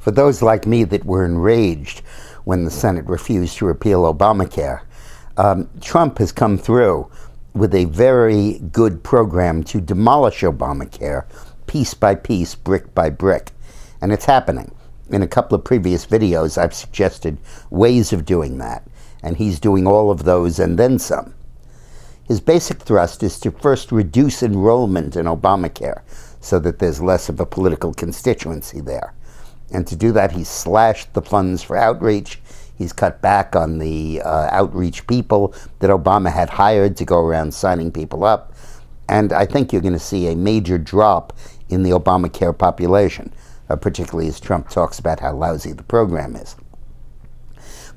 For those like me that were enraged when the Senate refused to repeal Obamacare, Trump has come through with a very good program to demolish Obamacare piece by piece, brick by brick. And it's happening. In a couple of previous videos, I've suggested ways of doing that. And he's doing all of those and then some. His basic thrust is to first reduce enrollment in Obamacare so that there's less of a political constituency there. And to do that, he's slashed the funds for outreach. He's cut back on the outreach people that Obama had hired to go around signing people up. And I think you're going to see a major drop in the Obamacare population, particularly as Trump talks about how lousy the program is.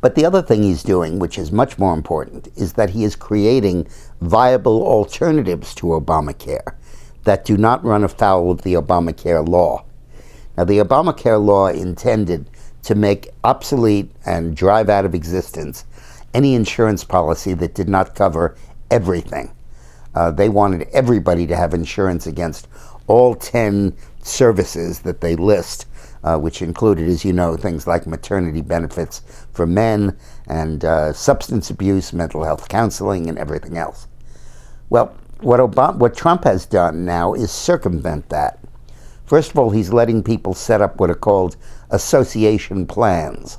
But the other thing he's doing, which is much more important, is that he is creating viable alternatives to Obamacare that do not run afoul of the Obamacare law. Now, the Obamacare law intended to make obsolete and drive out of existence any insurance policy that did not cover everything. They wanted everybody to have insurance against all 10 services that they list, which included, as you know, things like maternity benefits for men and substance abuse, mental health counseling, and everything else. Well, what Trump has done now is circumvent that. First of all, he's letting people set up what are called association plans,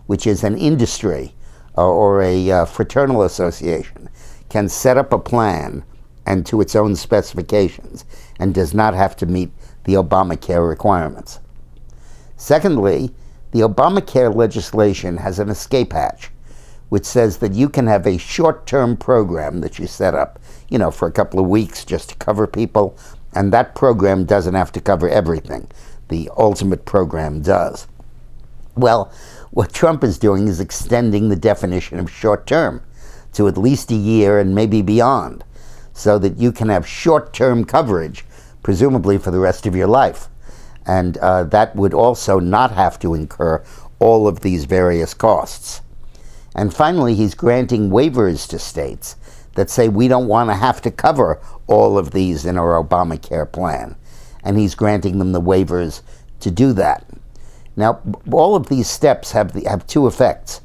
which is an industry or a fraternal association can set up a plan and to its own specifications and does not have to meet the Obamacare requirements. Secondly, the Obamacare legislation has an escape hatch, which says that you can have a short-term program that you set up, you know, for a couple of weeks just to cover people, and that program doesn't have to cover everything. The ultimate program does. Well, what Trump is doing is extending the definition of short-term to at least a year and maybe beyond, so that you can have short-term coverage, presumably for the rest of your life. And that would also not have to incur all of these various costs. And finally, he's granting waivers to states that say we don't want to have to cover all of these in our Obamacare plan. And he's granting them the waivers to do that. Now, all of these steps have two effects.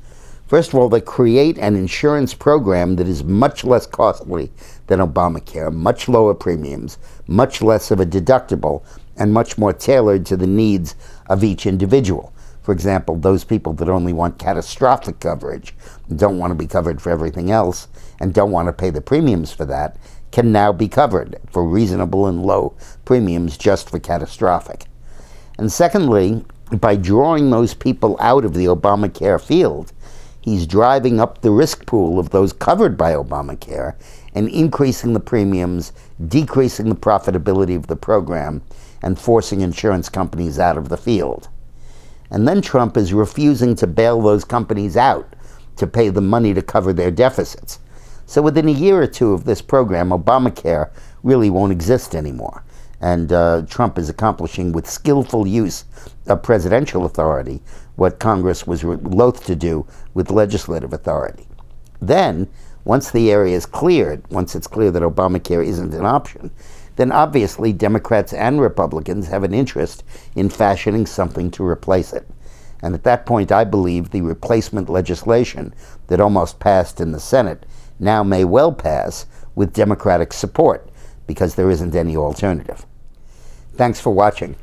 First of all, they create an insurance program that is much less costly than Obamacare, much lower premiums, much less of a deductible, and much more tailored to the needs of each individual. For example, those people that only want catastrophic coverage, don't want to be covered for everything else, and don't want to pay the premiums for that, can now be covered for reasonable and low premiums just for catastrophic. And secondly, by drawing those people out of the Obamacare field, he's driving up the risk pool of those covered by Obamacare and increasing the premiums, decreasing the profitability of the program, and forcing insurance companies out of the field. And then Trump is refusing to bail those companies out to pay the money to cover their deficits. So within a year or two of this program, Obamacare really won't exist anymore. And Trump is accomplishing with skillful use of presidential authority what Congress was loath to do with legislative authority. Then, once the area is cleared, once it's clear that Obamacare isn't an option, then obviously Democrats and Republicans have an interest in fashioning something to replace it. And at that point, I believe the replacement legislation that almost passed in the Senate now may well pass with Democratic support, because there isn't any alternative. Thanks for watching.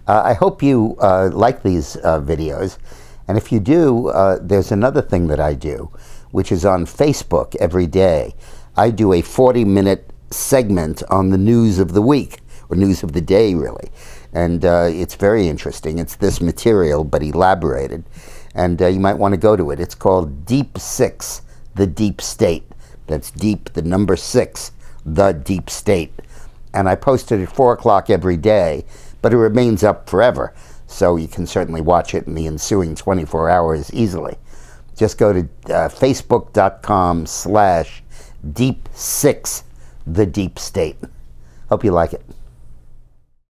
I hope you like these videos. And if you do, there's another thing that I do, which is on Facebook every day. I do a 40-minute segment on the news of the week, or news of the day, really. And it's very interesting. It's this material, but elaborated. And you might want to go to it. It's called Deep 6, the Deep State. That's deep, the number 6, the Deep State. And I post it at 4 o'clock every day, but it remains up forever. So you can certainly watch it in the ensuing 24 hours easily. Just go to facebook.com/deep6, the Deep State. Hope you like it.